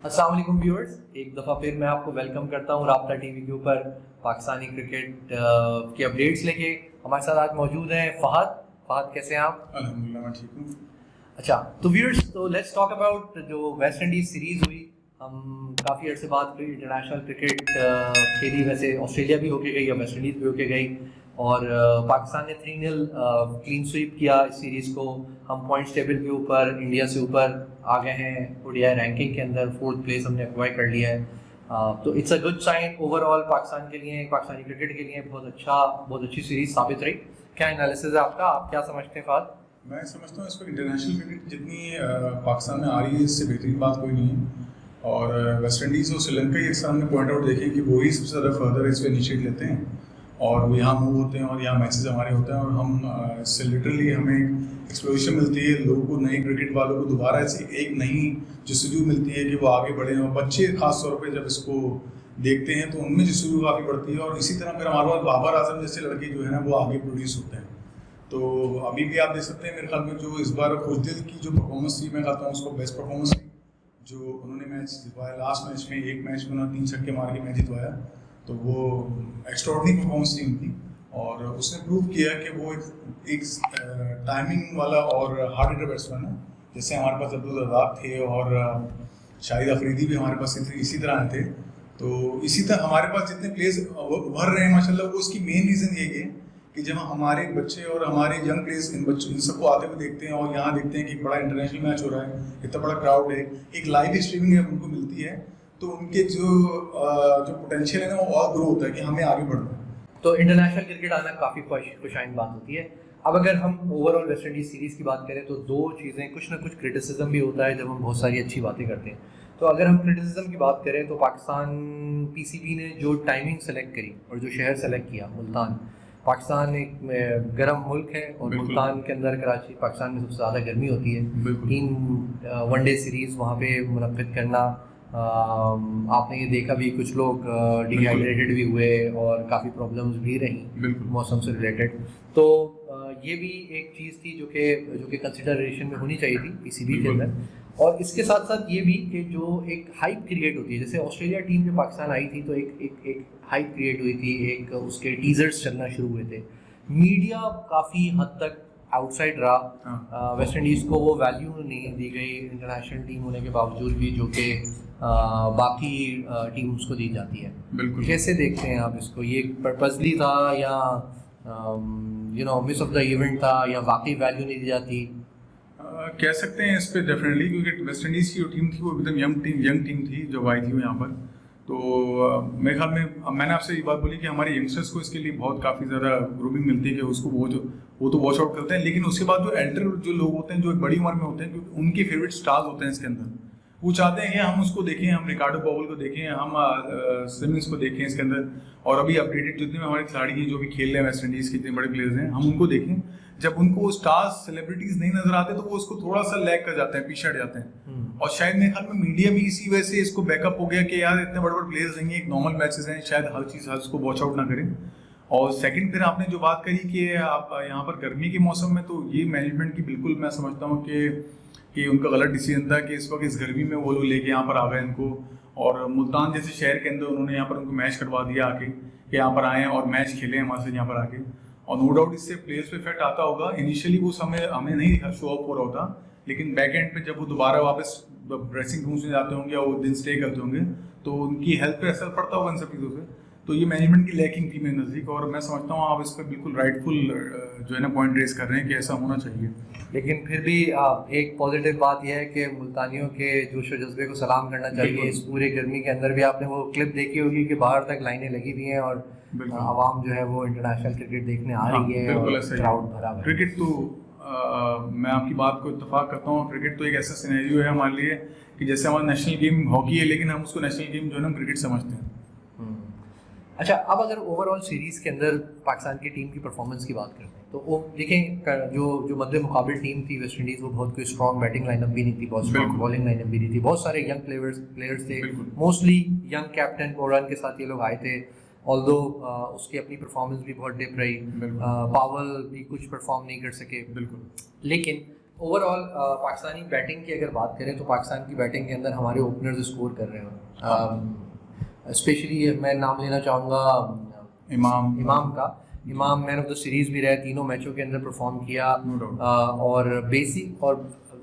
अस्सलाम वालेकुम व्यूअर्स, एक दफ़ा फिर मैं आपको वेलकम करता हूँ राब्ता टीवी के ऊपर पाकिस्तानी क्रिकेट के अपडेट्स लेके। हमारे साथ आज मौजूद हैं फ़हद। फ़हद, कैसे हैं आप? अल्हम्दुलिल्लाह मैं ठीक हूँ। अच्छा, तो व्यूअर्स, तो लेट्स टॉक अबाउट जो वेस्ट इंडीज़ सीरीज़ हुई। हम काफ़ी अर्से बाद इंटरनेशनल क्रिकेट खेली। वैसे ऑस्ट्रेलिया भी होके गई या वेस्ट इंडीज़ भी होके गई, और पाकिस्तान ने 3-0 क्लीन स्वीप किया इस सीरीज़ को। हम पॉइंट्स टेबल के ऊपर इंडिया से ऊपर आ गए हैं। ओडीआई रैंकिंग के अंदर 4th प्लेस हमने एक्वायर कर लिया है। तो it's a good sign overall Pakistan के लिए, पाकिस्तानी क्रिकेट के लिए बहुत अच्छी सीरीज़ साबित रही। क्या एनालिसिस है आपका? आप क्या समझते हैं फ़हद? मैं समझता हूँ इस पर इंटरनेशनल क्रिकेट जितनी पाकिस्तान में आ रही है इससे बेहतरीन बात कोई नहीं है। और वेस्ट इंडीज़ और श्रीलंका ही अक्सर हमने पॉइंट आउट देखे कि वो ही सबसे ज़्यादा फर्दर इस पर इनिशिएट लेते हैं और वो यहाँ मूव होते हैं और यहाँ मैचेस हमारे होते हैं और हम इससे लिटरली हमें एक्सप्लोजन मिलती है। लोगों को, नए क्रिकेट वालों को दोबारा ऐसी एक नई जस्तजू मिलती है कि वो आगे बढ़े। और बच्चे खास तौर पे जब इसको देखते हैं तो उनमें जस्तजू काफ़ी बढ़ती है। और इसी तरह फिर हमारे पास बाबर आजम जैसे लड़के जो है ना वो आगे प्रोड्यूस होते हैं। तो अभी भी आप देख सकते हैं मेरे ख्याल में जो इस बार खुशदिल की जो परफॉर्मेंस थी, मैं कहता हूँ उसको बेस्ट परफॉर्मेंस थी। जो उन्होंने मैच जितवाया लास्ट मैच में, एक मैच में उन्होंने 3 छक्के मार के मैच जितवाया, तो वो एक्स्ट्राऑर्डिनरी परफॉर्मेंस थी उनकी। और उसने प्रूव किया कि वो एक टाइमिंग वाला और हार्ड हिटर बैट्समैन है। जैसे हमारे पास अब्दुल रज़ाक थे और शाहिद अफरीदी भी हमारे पास इसी तरह थे। तो इसी तरह हमारे पास जितने प्लेयर्स उभर रहे हैं माशाल्लाह, वो उसकी मेन रीज़न ये है कि जब हमारे बच्चे और हमारे यंग प्लेयर्स इन सबको आते हुए देखते हैं और यहाँ देखते हैं कि बड़ा इंटरनेशनल मैच हो रहा है, इतना बड़ा क्राउड है, एक लाइव स्ट्रीमिंग उनको मिलती है, तो उनके जो पोटेंशियल है ना वो और ग्रो होता है कि हमें आगे बढ़ना है। तो इंटरनेशनल क्रिकेट आना काफ़ी खुशाइन बात होती है। अब अगर हम ओवरऑल वेस्ट इंडीज़ सीरीज़ की बात करें तो दो चीज़ें, कुछ ना कुछ क्रिटिसिज्म भी होता है जब हम बहुत सारी अच्छी बातें करते हैं। तो अगर हम क्रिटिसिज्म की बात करें तो पाकिस्तान पीसीबी ने जो टाइमिंग सेलेक्ट करी और जो शहर सेलेक्ट किया, मुल्तान। पाकिस्तान एक गर्म मुल्क है और मुल्तान के अंदर, कराची, पाकिस्तान में सबसे ज़्यादा गर्मी होती है। 3 वनडे सीरीज़ वहाँ पे मुनक्किद करना, आपने ये देखा भी, कुछ लोग डिहाइड्रेटेड भी हुए और काफ़ी प्रॉब्लम्स भी रही मौसम से रिलेटेड। तो ये भी एक चीज़ थी जो कि कंसिडरेशन में होनी चाहिए थी पीसीबी के अंदर। और इसके साथ साथ ये भी कि जो एक हाइप क्रिएट होती है, जैसे ऑस्ट्रेलिया टीम जब पाकिस्तान आई थी तो एक हाइप क्रिएट हुई थी, एक उसके टीजर्स चलना शुरू हुए थे। मीडिया काफ़ी हद तक आउटसाइड रहा। वेस्ट इंडीज़ को वो वैल्यू नहीं दी गई इंटरनेशनल टीम होने के बावजूद भी, जो कि बाकी टीम्स को दी जाती है। कैसे देखते हैं आप इसको? ये पर्पसली था या मिस ऑफ द इवेंट था, या वाकई वैल्यू नहीं दी जाती? कह सकते हैं इस पे डेफिनेटली, क्योंकि वेस्ट इंडीज़ की जो टीम थी वो एकदम यंग टीम थी जो आई थी वो यहाँ पर। तो मेरे ख्याल में मैंने आपसे ये बात बोली कि हमारे यंगस्टर्स को इसके लिए बहुत काफ़ी ज़्यादा ग्रूमिंग मिलती है कि उसको वो तो वॉच आउट करते हैं। लेकिन उसके बाद जो एल्डर जो लोग होते हैं, जो एक बड़ी उम्र में होते हैं, क्योंकि उनके फेवरेट स्टार्स होते हैं इसके अंदर, वो चाहते हैं कि हम उसको देखें, हम रिकार्डो पॉवल को देखें, हम सिमिंस को देखें इसके अंदर। और अभी अपडेटेड जितने भी हमारे खिलाड़ी हैं जो भी खेल रहे हैं वेस्ट इंडीज़ के, जितने बड़े प्लेयर्स हैं, हम उनको देखें। जब उनको स्टार्स, सेलिब्रिटीज नहीं नजर आते तो वो उसको थोड़ा सा लैग कर जाते हैं, पीछे हट जाते हैं। और शायद मेरे ख्याल में मीडिया भी इसी वजह से इसको बैकअप हो गया कि यार इतने बड़े बड़े प्लेयर्स नहीं है, एक नॉर्मल मैचेस हैं, शायद हर चीज़ उसको वॉच आउट ना करें। और सेकंड, फिर आपने जो बात करी कि आप यहाँ पर गर्मी के मौसम में, तो ये मैनेजमेंट की बिल्कुल मैं समझता हूँ कि उनका गलत डिसीजन था कि इस वक्त इस गर्मी में वो लोग लेके यहाँ पर आ गए इनको। और मुल्तान जैसे शहर के अंदर उन्होंने यहाँ पर उनको मैच करवा दिया आके कि यहाँ पर आएँ और मैच खेलें हमारे से यहाँ पर आके। और नो डाउट इससे प्लेयर्स पे इफेक्ट आता होगा। इनिशियली वो समय हमें नहीं शो अप हो रहा होता, लेकिन बैक एंड पे जब वो दोबारा वापस ड्रेसिंग रूम्स में जाते होंगे या वो दिन स्टे करते होंगे तो उनकी हेल्थ पे असर पड़ता होगा इन सब चीज़ों से। तो ये मैनेजमेंट की लैकिंग थी मेरे नज़दीक, और मैं समझता हूँ आप इस पर बिल्कुल राइटफुल जो है ना पॉइंट रेस कर रहे हैं कि ऐसा होना चाहिए। लेकिन फिर भी एक पॉजिटिव बात यह है कि मुल्तानियों के जोश व जज्बे को सलाम करना चाहिए। इस पूरे गर्मी के अंदर भी आपने वो क्लिप देखी होगी कि बाहर तक लाइनें लगी हुई हैं और आवाम जो है वो इंटरनेशनल क्रिकेट देखने आ रही है और क्राउड भरा हुआ है। क्रिकेट तो मैं आपकी बात को इत्तेफाक करता हूँ। क्रिकेट तो एक ऐसा सिनेरियो है हमारे लिए कि जैसे हमारा नेशनल गेम हॉकी है, लेकिन हम उसको नेशनल गेम जो है ना क्रिकेट समझते हैं। अच्छा, अब अगर ओवरऑल सीरीज़ के अंदर पाकिस्तान की टीम की परफॉर्मेंस की बात करते हैं तो वो देखें, जो मद्दे मुकाबिल टीम थी वेस्ट इंडीज़, वो बहुत कोई स्ट्रॉन्ग बैटिंग लाइनअप भी नहीं थी, बहुत स्ट्रॉन्ग बॉलिंग लाइनअप भी नहीं थी, बहुत सारे यंग प्लेयर्स थे, मोस्टली यंग कैप्टन कोरन के साथ ये लोग आए थे। ऑल्दो उसकी अपनी परफॉर्मेंस भी बहुत डिप रही, पावल भी कुछ परफॉर्म नहीं कर सके। लेकिन ओवरऑल पाकिस्तानी बैटिंग की अगर बात करें तो पाकिस्तान की बैटिंग के अंदर हमारे ओपनर्स स्कोर कर रहे हैं। स्पेशली मैं नाम लेना चाहूँगा इमाम का। इमाम मैन ऑफ द सीरीज़ भी रहे, तीनों मैचों के अंदर परफॉर्म किया। और बेसिक और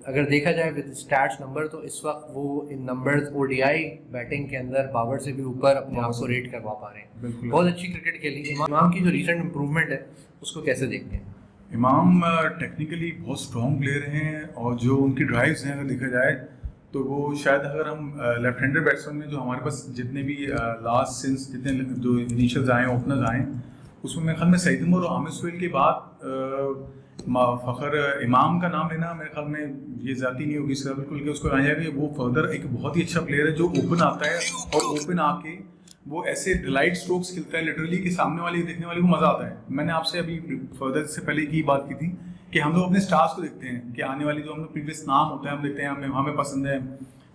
अगर देखा जाए विद स्टैट्स नंबर तो इस वक्त वो इन नंबर्स ओडीआई बैटिंग के अंदर बाबर से भी ऊपर अपने आप को रेट करवा पा रहे हैं। बहुत अच्छी क्रिकेट खेली। इमाम की जो रिसेंट इम्प्रूवमेंट है उसको कैसे देखते हैं? इमाम टेक्निकली बहुत स्ट्रॉन्ग प्लेयर हैं और जो उनकी ड्राइव्स हैं अगर देखा जाए तो वो शायद अगर हम लेफ्ट हैंडर बैट्समैन में जो हमारे पास जितने भी लास्ट सिंस जितने जो इनिशियल्स आए ओपनर्स आए उसमें मेरे ख्याल में सईद उमर और आमिर सुहेल के बाद फ़खर इमाम का नाम लेना मेरे ख्याल में ये ज़्यादा नहीं होगी इसका बिल्कुल कि उसको कहा जाए कि वो फर्दर एक बहुत ही अच्छा प्लेयर है जो ओपन आता है और ओपन आके वो ऐसे डिलाइट स्ट्रोक्स खेलता है लिटरली कि सामने वाले देखने वाले को मज़ा आता है। मैंने आपसे अभी फर्दर से पहले की बात की थी कि हम लोग अपने स्टार्स को देखते हैं कि आने वाली जो हम लोग प्रीवियस नाम होता है हम देखते हैं हमें पसंद है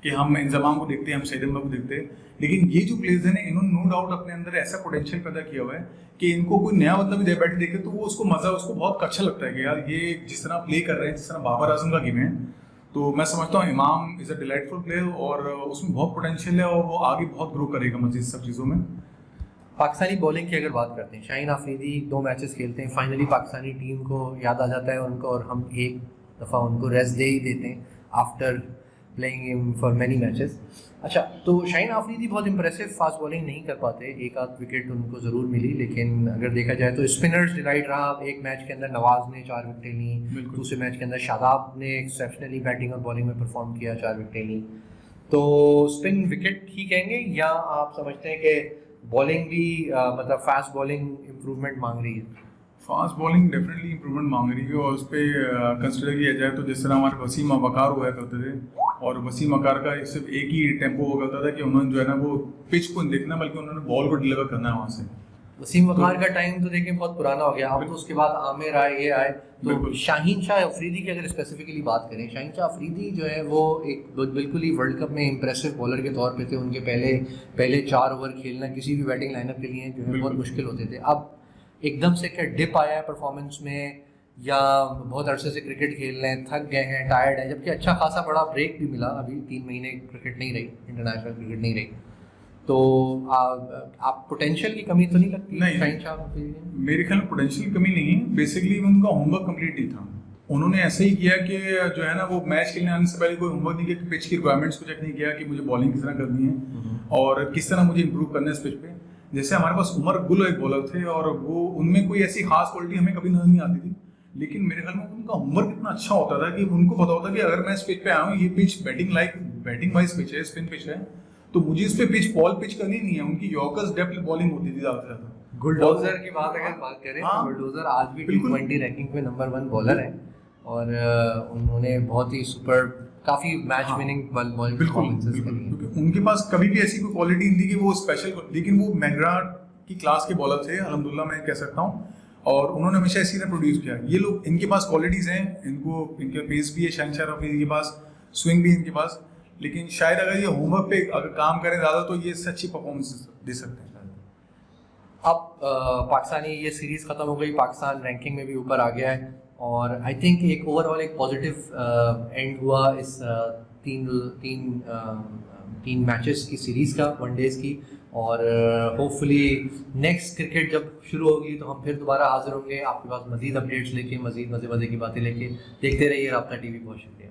कि हम इंजमाम को देखते हैं, हम सईद अहमद को देखते हैं, लेकिन ये जो प्लेयर्स हैं इन्होंने नो डाउट अपने अंदर ऐसा पोटेंशियल पैदा किया हुआ है कि इनको कोई नया बंदा भी बैठ देखे तो वो उसको मज़ा उसको बहुत अच्छा लगता है कि यार ये जिस तरह प्ले कर रहे हैं जिस तरह बाबर आजम का गेम है। तो मैं समझता हूँ इमाम इज़ अ डिलाइटफुल प्लेयर और उसमें बहुत पोटेंशियल है और वो आगे बहुत ग्रो करेगा मज़ीद सब चीज़ों में। पाकिस्तानी बॉलिंग की अगर बात करते हैं, शाहीन आफरीदी 2 मैचेस खेलते हैं, फाइनली पाकिस्तानी टीम को याद आ जाता है उनको और हम एक दफ़ा उनको रेस्ट दे ही देते हैं after playing him for many matches. अच्छा, तो शाहीन आफरीदी बहुत इंप्रेसिव फास्ट बॉलिंग नहीं कर पाते, एक आध विकेट उनको ज़रूर मिली, लेकिन अगर देखा जाए तो स्पिनर्स डिलाइट रहा। एक मैच के अंदर नवाज़ ने 4 विकेटें ली, दूसरे मैच के अंदर शादाब ने एक्सेप्शनली बैटिंग और बॉलिंग में परफॉर्म किया, 4 विकेटें ली। तो स्पिन विकेट ही कहेंगे या आप समझते हैं कि बॉलिंग भी मतलब फास्ट बॉलिंग इम्प्रूवमेंट मांग रही है? फास्ट बॉलिंग डेफिनेटली इंप्रूवमेंट मांग रही है और उस पर कंसिडर किया जाए तो जिस तरह हमारे वसीम वकार हुआ करते थे और वसीम वकार का सिर्फ एक ही टेम्पो हुआ करता था कि उन्होंने जो है ना वो पिच को नहीं देखना बल्कि उन्होंने बॉल को डिलीवर करना है वहाँ से। वसीम वकार का टाइम तो देखिए बहुत पुराना हो गया, अब तो उसके बाद आमिर आए, ये आए। तो शाहीन शाह अफरीदी की अगर स्पेसिफिकली बात करें, शाहीन शाह अफरीदी जो है वो एक बिल्कुल ही वर्ल्ड कप में इंप्रेसिव बॉलर के तौर पे थे। उनके पहले 4 ओवर खेलना किसी भी बैटिंग लाइनअप के लिए जो है बहुत मुश्किल होते थे। अब एकदम से क्या डिप आया है परफॉर्मेंस में या बहुत अरसे से क्रिकेट खेल रहे हैं, थक गए हैं, टायर्ड है, जबकि अच्छा खासा बड़ा ब्रेक भी मिला, अभी 3 महीने क्रिकेट नहीं रही, इंटरनेशनल क्रिकेट नहीं रही। तो आप पोटेंशियल की कमी तो नहीं लगती? नहीं, मेरे ख्याल में पोटेंशियल की कमी नहीं है, बेसिकली उनका होमवर्क कंप्लीट नहीं था। उन्होंने ऐसे ही किया कि जो है ना वो मैच खेलने आने से पहले कोई होमवर्क नहीं किया कि पिच की रिक्वायरमेंट्स को चेक नहीं किया कि मुझे बॉलिंग किस तरह करनी है और किस तरह मुझे इंप्रूव करना है इस पिच पे। जैसे हमारे पास उमर गुल एक बॉलर थे और वो उनमें कोई ऐसी खास क्वालिटी हमें कभी नजर नहीं आती थी, लेकिन मेरे ख्याल में उनका होमवर्क इतना अच्छा होता था कि उनको पता होता कि अगर मैं इस पिच पे आया हूँ, ये पिच बैटिंग वाइज पिच है, स्पिन पिच है, तो मुझे इस पे बॉल पिच करनी नहीं है। उनकी यॉर्कर्स डेप्थ बॉलिंग होती थी ज़्यादा से ज़्यादा। गुलडोजर की बात अगर बात करें तो गुलडोजर आज भी T20 रैंकिंग में नंबर 1 बॉलर है और उन्होंने बहुत ही सुपर काफी मैच विनिंग बॉल परफॉर्मेंसेस करी हैं। क्योंकि उनके पास कभी भी ऐसी कोई क्वालिटी नहीं थी कि वो स्पेशल, लेकिन वो मैगरा की क्लास के बॉलर थे अल्हम्दुलिल्लाह मैं कह सकता हूँ, और उन्होंने हमेशा इसी तरह प्रोड्यूस किया। ये लोग, इनके पास क्वालिटीज हैं, इनके पेस भी है, शाहीन शाह अफरीदी के पास स्विंग भी इनके पास, लेकिन शायद अगर ये होमवर्क पे अगर काम करें ज़्यादा तो ये अच्छी परफॉर्मेंस दे सकते हैं। अब पाकिस्तानी ये सीरीज़ ख़त्म हो गई, पाकिस्तान रैंकिंग में भी ऊपर आ गया है और आई थिंक एक ओवरऑल एक पॉजिटिव एंड हुआ इस तीन मैचेस की सीरीज़ का, 1 डेज़ की। और होपफुली नेक्स्ट क्रिकेट जब शुरू होगी तो हम फिर दोबारा हाजिर होंगे आपके पास मज़ीद अपडेट्स लेके, मज़ीद मज़े की बातें लेके। देखते रहिए राब्ता टीवी। बहुत शुक्रिया।